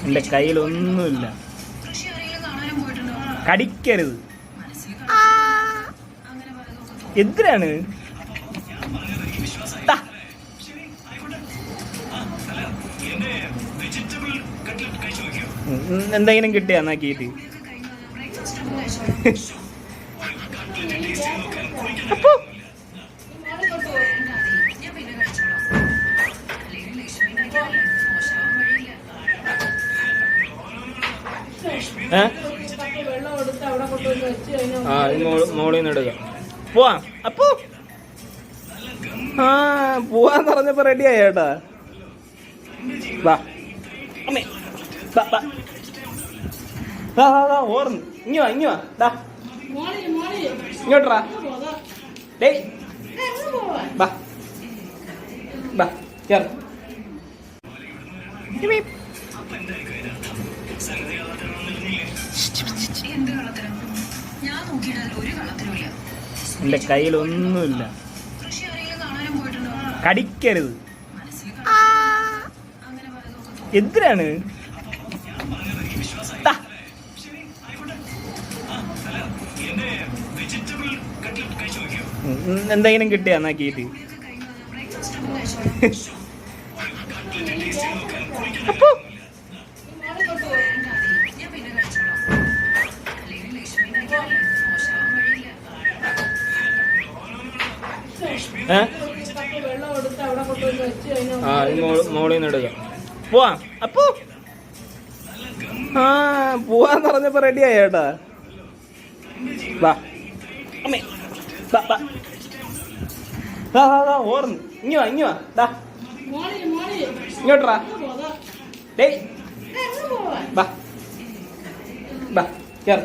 എന്റെ കയ്യിലൊന്നുമില്ല. കടിക്കരുത്. എന്തിനാണ്? എന്തെങ്കിലും കിട്ടിയാ നോക്കിയിട്ട്? മോളിൽ നിന്ന് എടുക്കാം. പോവാ. അപ്പോ പോവാന്ന് പറഞ്ഞപ്പോ റെഡി ആയി ചേട്ടാ. വാ അമ്മേ, ഓർന്ന് ഇങ്ങി വാ ഡാ, ഇങ്ങോട്ടാ. ഡേയ് ബാ ബാ കേറ്. എന്റെ കയ്യിലൊന്നുമില്ല. കടിക്കരുത്. എന്തിനാണ്? എന്തെങ്കിലും കിട്ടിയാ നോക്കിയിട്ട്? അപ്പോ മോളിൽ നിന്ന് എടുക്കാം. പോവാ. അപ്പോ പോവാന്ന് പറഞ്ഞപ്പോ റെഡി ആയി ചേട്ടാ. വാ അമ്മേ, ഓർന്ന് ഇങ്ങി വാ ഡാ, ഇങ്ങോട്ടാ. ഡേയ് ബാ ബാ കേറ്.